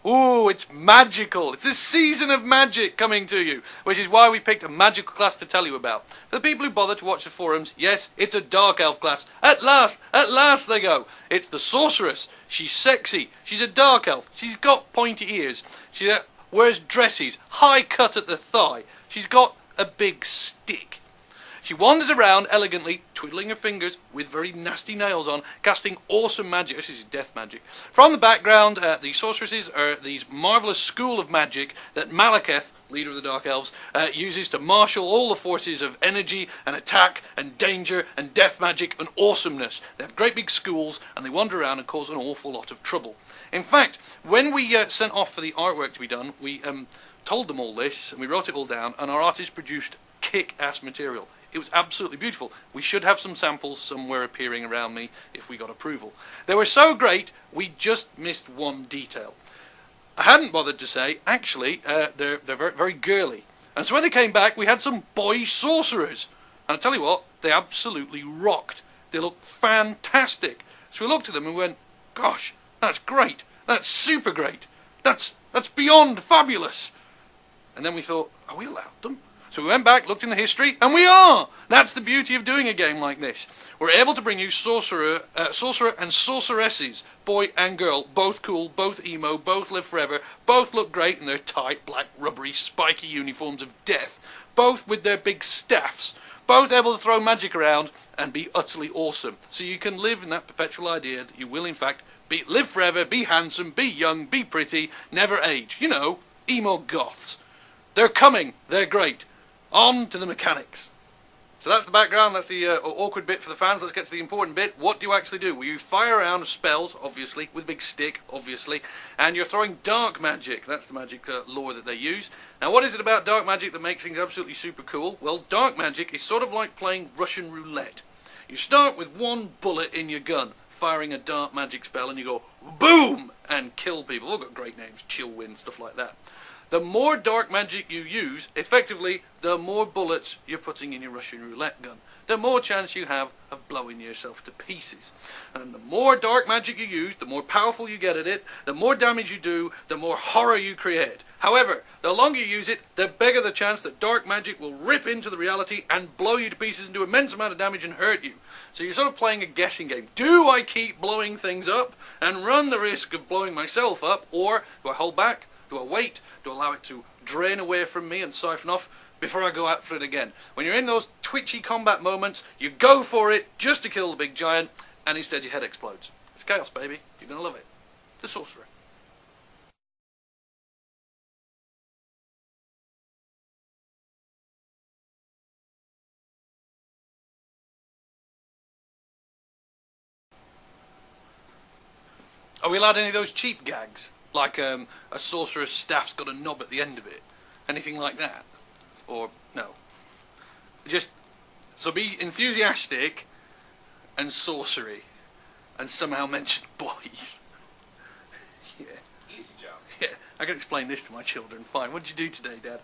Ooh, it's magical. It's the season of magic coming to you, which is why we picked a magical class to tell you about. For the people who bother to watch the forums, yes, it's a Dark Elf class. At last they go. It's the Sorceress. She's sexy. She's a Dark Elf. She's got pointy ears. She wears dresses, high cut at the thigh. She's got a big stick. She wanders around elegantly, twiddling her fingers with very nasty nails on, casting awesome magic. This is death magic. From the background, the sorceresses are these marvellous school of magic that Malekith, leader of the Dark Elves, uses to marshal all the forces of energy and attack and danger and death magic and awesomeness. They have great big schools and they wander around and cause an awful lot of trouble. In fact, when we sent off for the artwork to be done, we told them all this and we wrote it all down, and our artist produced kick-ass material. It was absolutely beautiful. We should have some samples somewhere appearing around me if we got approval. They were so great, we just missed one detail. I hadn't bothered to say, actually, they're very, very girly. And so when they came back, we had some boy sorcerers. And I tell you what, they absolutely rocked. They looked fantastic. So we looked at them and went, gosh, that's great. That's super great. That's beyond fabulous. And then we thought, are we allowed them? So we went back, looked in the history, and we are! That's the beauty of doing a game like this. We're able to bring you sorcerer and sorceresses, boy and girl, both cool, both emo, both live forever, both look great in their tight, black, rubbery, spiky uniforms of death, both with their big staffs, both able to throw magic around and be utterly awesome. So you can live in that perpetual idea that you will, in fact, live forever, be handsome, be young, be pretty, never age. You know, emo goths. They're coming. They're great. On to the mechanics. So that's the background, that's the awkward bit for the fans. Let's get to the important bit. What do you actually do? Well, you fire around spells, obviously, with a big stick, obviously, and you're throwing dark magic. That's the magic lore that they use. Now, what is it about dark magic that makes things absolutely super cool? Well, dark magic is sort of like playing Russian roulette. You start with one bullet in your gun, firing a dark magic spell, and you go, boom, and kill people. All got great names, Chill Wind, stuff like that. The more dark magic you use, effectively, the more bullets you're putting in your Russian roulette gun. The more chance you have of blowing yourself to pieces. And the more dark magic you use, the more powerful you get at it, the more damage you do, the more horror you create. However, the longer you use it, the bigger the chance that dark magic will rip into the reality and blow you to pieces and do immense amount of damage and hurt you. So you're sort of playing a guessing game. Do I keep blowing things up and run the risk of blowing myself up, or do I hold back? Do I wait? Do I allow it to drain away from me and siphon off before I go out for it again? When you're in those twitchy combat moments, you go for it just to kill the big giant, and instead your head explodes. It's chaos, baby. You're going to love it. The Sorcerer. Are we allowed any of those cheap gags? Like a sorcerer's staff's got a knob at the end of it. Anything like that? Or, no. Just, so be enthusiastic and sorcery. And somehow mention boys. Yeah. Easy job. Yeah, I can explain this to my children. Fine. What did you do today, Dad?